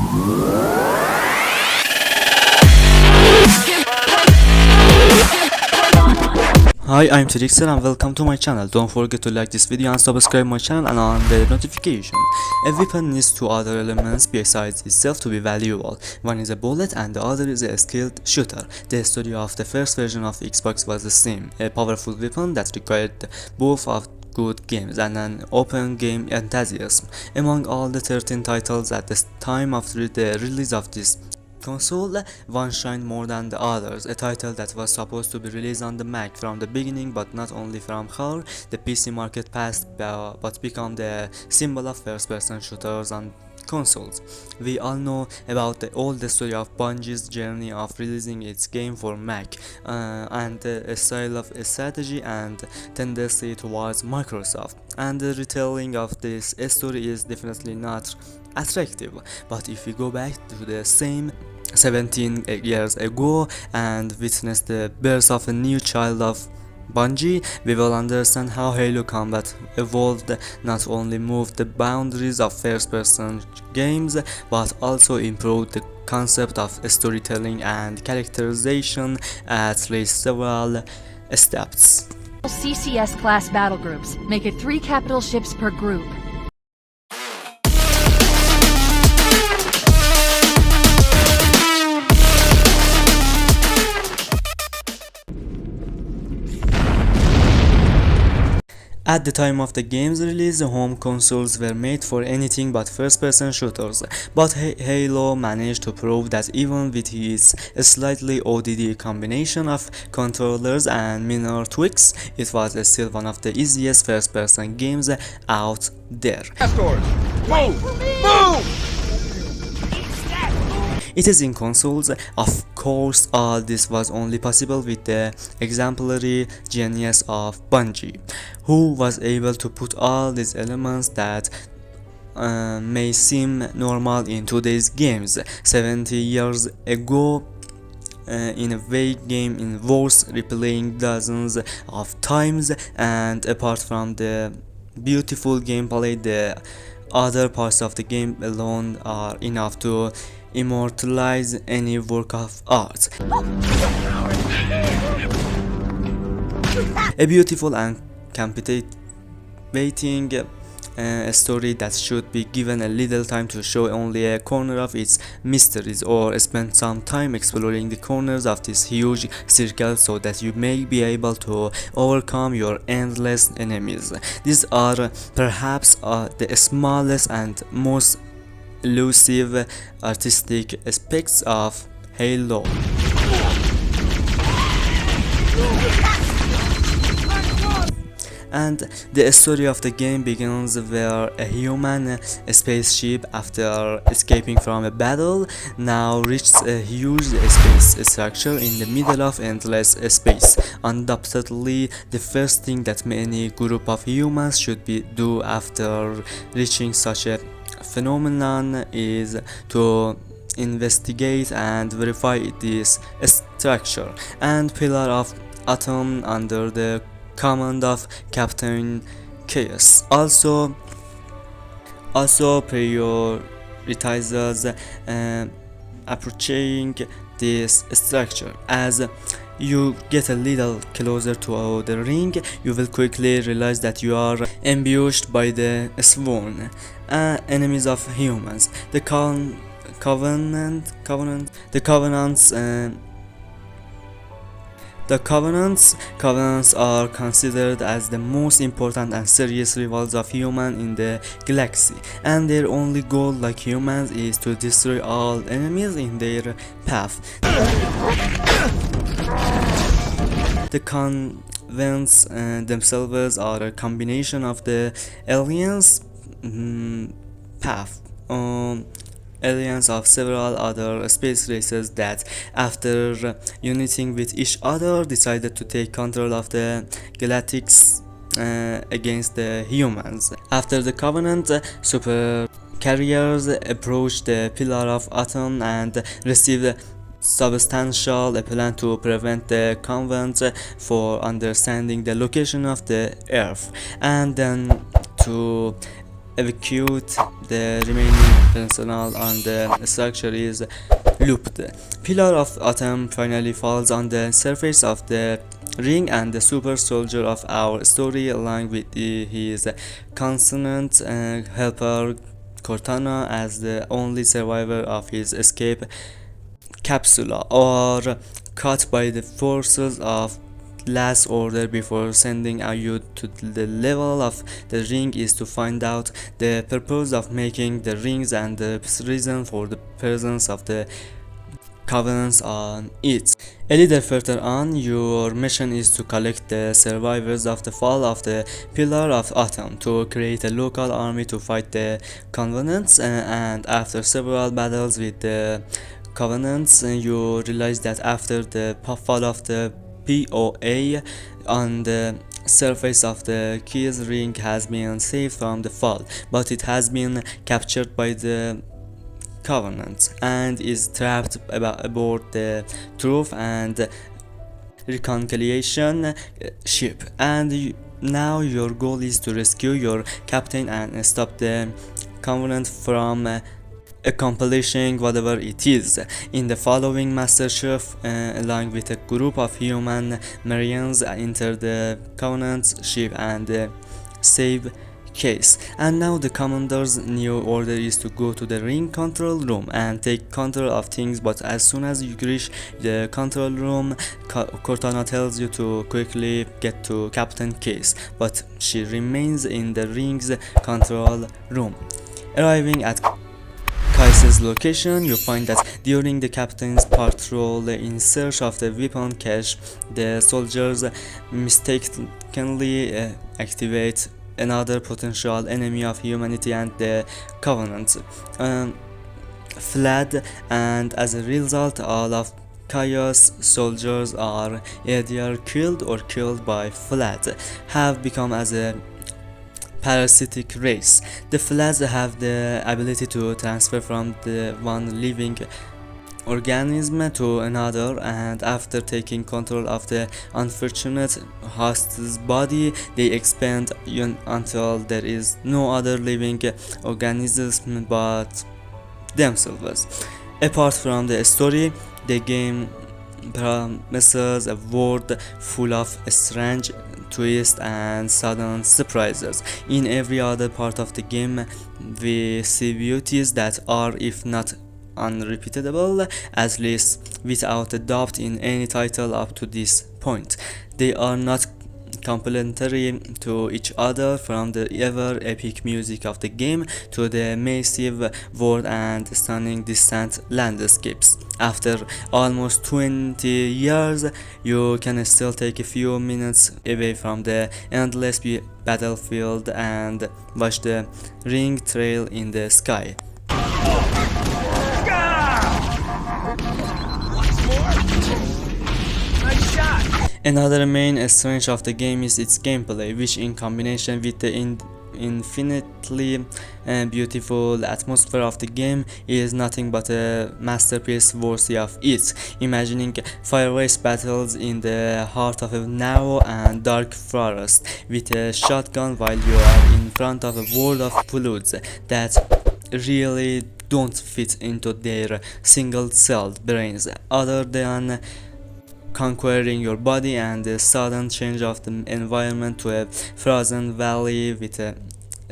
Hi, I'm Treakser and welcome to my channel. Don't forget to like this video and subscribe my channel and on the notification. A weapon needs two other elements besides itself to be valuable. One is a bullet and the other is a skilled shooter. The story of the first version of Xbox was the same, a powerful weapon that required both of good games and an open game enthusiasm. Among all the 13 titles at the time of the release of this console, one shined more than the others, a title that was supposed to be released on the Mac from the beginning, but not only from her, the PC market passed but became the symbol of first-person shooters on consoles. We all know about the old story of Bungie's journey of releasing its game for Mac, and a style of strategy and tendency towards Microsoft, and the retelling of this story is definitely not attractive. But if we go back to the same 17 years ago and witness the birth of a new child of Bungie, we will understand how Halo Combat evolved, not only moved the boundaries of first-person games, but also improved the concept of storytelling and characterization at least several steps. CCS class battle groups. Make it 3 capital ships per group. At the time of the game's release, the home consoles were made for anything but first-person shooters, but Halo managed to prove that even with its slightly ODD combination of controllers and minor tweaks, it was still one of the easiest first-person games out there. It is in consoles. Of course, all this was only possible with the exemplary genius of Bungie, who was able to put all these elements that may seem normal in today's games 70 years ago in a vague game in worth replaying dozens of times, and apart from the beautiful gameplay, the other parts of the game alone are enough to immortalize any work of art. A beautiful and captivating story that should be given a little time to show only a corner of its mysteries, or spend some time exploring the corners of this huge circle so that you may be able to overcome your endless enemies. These are perhaps the smallest and most elusive artistic aspects of Halo. And the story of the game begins where a human spaceship, after escaping from a battle, now reaches a huge space structure in the middle of endless space. Undoubtedly, the first thing that any group of humans should do after reaching such a phenomenon is to investigate and verify this structure and pillar of atom under the command of Captain Chaos. Also prioritizes approaching this structure. As you get a little closer to the ring, you will quickly realize that you are ambushed by the sworn enemies of humans. The Covenants are considered as the most important and serious rivals of humans in the galaxy, and their only goal, like humans, is to destroy all enemies in their path. The Covenants themselves are a combination of the aliens aliens of several other space races that, after uniting with each other, decided to take control of the galactics against the humans. After the Covenant, super carriers approached the Pillar of Atom and received substantial plan to prevent the Covenant for understanding the location of the Earth, and then to evacuate the remaining personnel and the structure is looped. Pillar of Atom finally falls on the surface of the ring, and the super soldier of our story, along with his consonant helper Cortana as the only survivor of his escape capsule, are caught by the forces of last order. Before sending you to the level of the ring is to find out the purpose of making the rings and the reason for the presence of the covenants on it. A little further on, your mission is to collect the survivors of the fall of the Pillar of Atom to create a local army to fight the covenants, and after several battles with the covenants, you realize that after the fall of the POA on the surface of the Keys ring has been saved from the fall, but it has been captured by the Covenant and is trapped aboard the Truth and Reconciliation ship, and now your goal is to rescue your captain and stop the Covenant from accomplishing whatever it is. In the following, Master Chief along with a group of human Marines enter the Covenant ship and save Case. And now the commander's new order is to go to the ring control room and take control of things, but as soon as you reach the control room, Cortana tells you to quickly get to Captain Case, but she remains in the ring's control room. Arriving at Case's location, you find that during the captain's patrol in search of the weapon cache, the soldiers mistakenly activate another potential enemy of humanity, and the Covenant fled, and as a result all of Chaos soldiers are either killed or killed by Fled, have become as a parasitic race. The Fleds have the ability to transfer from the one living organism to another, and after taking control of the unfortunate host's body, they expand until there is no other living organism but themselves. Apart from the story, the game promises a world full of strange twists and sudden surprises. In every other part of the game, we see beauties that are, if not unrepeatable, at least without a doubt, in any title up to this point. They are not complementary to each other, from the ever epic music of the game to the massive world and stunning distant landscapes. After almost 20 years, you can still take a few minutes away from the endless battlefield and watch the ring trail in the sky. Another main strength of the game is its gameplay, which in combination with the infinitely beautiful atmosphere of the game is nothing but a masterpiece worthy of it. Imagining fire race battles in the heart of a narrow and dark forest with a shotgun while you are in front of a world of fluids that really don't fit into their single-celled brains, other than conquering your body, and the sudden change of the environment to a frozen valley with a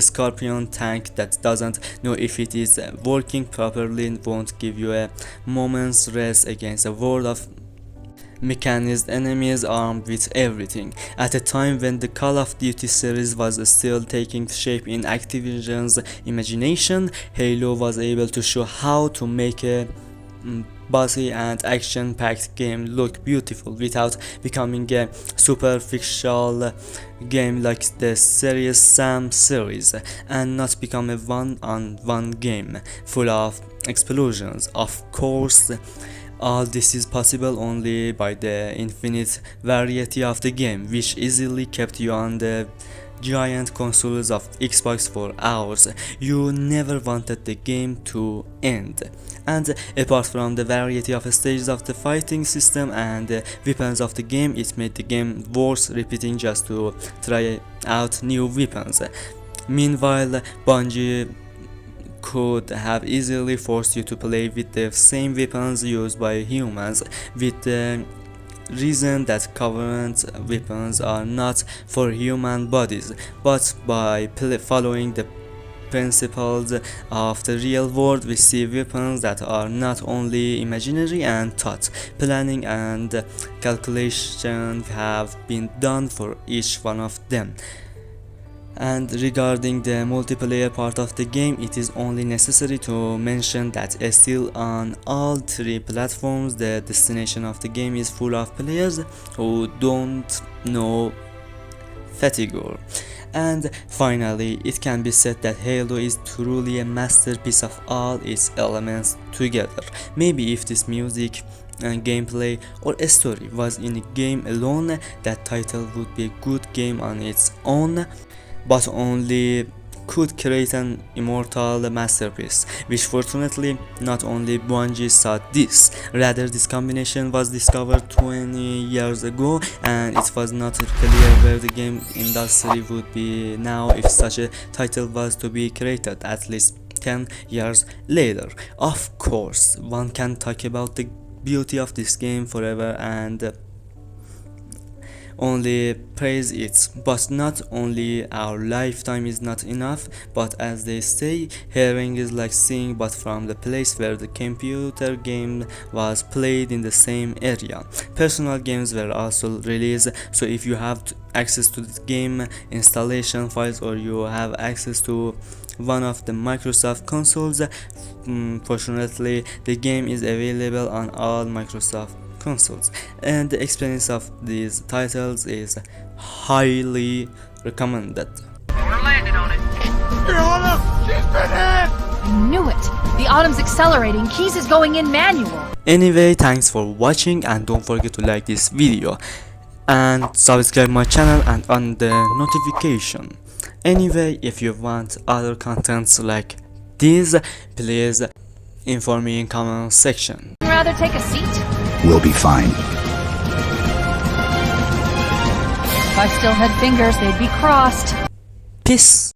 scorpion tank that doesn't know if it is working properly won't give you a moment's rest against a world of mechanized enemies armed with everything. At a time when the Call of Duty series was still taking shape in Activision's imagination, Halo was able to show how to make a buzzy and action-packed game look beautiful without becoming a superficial game like the Serious Sam series, and not become a one-on-one game full of explosions. Of course, all this is possible only by the infinite variety of the game, which easily kept you on the giant consoles of Xbox for hours. You never wanted the game to end. And apart from the variety of stages of the fighting system and the weapons of the game, it made the game worth repeating just to try out new weapons. Meanwhile, Bungie could have easily forced you to play with the same weapons used by humans, with the reason that current weapons are not for human bodies, but by following the principles of the real world, we see weapons that are not only imaginary and thought, planning and calculation have been done for each one of them. And regarding the multiplayer part of the game, it is only necessary to mention that still on all three platforms, the destination of the game is full of players who don't know fatigue. And finally, it can be said that Halo is truly a masterpiece of all its elements together. Maybe if this music and gameplay or a story was in a game alone, that title would be a good game on its own, but only could create an immortal masterpiece, which fortunately not only Bungie saw this, rather this combination was discovered 20 years ago, and it was not clear where the game industry would be now if such a title was to be created at least 10 years later. Of course, one can talk about the beauty of this game forever and only praise it, but not only our lifetime is not enough, but as they say, hearing is like seeing, but from the place where the computer game was played in the same area. Personal games were also released, so if you have access to the game installation files or you have access to one of the Microsoft consoles, fortunately the game is available on all Microsoft consoles, and the experience of these titles is highly recommended. We're landing on it. I knew it. The Autumn's accelerating. Keys is going in manual. Anyway, thanks for watching, and don't forget to like this video and subscribe my channel and on the notification. Anyway, if you want other contents like this, please inform me in comment section. Rather take a seat? We'll be fine. If I still had fingers, they'd be crossed. Peace.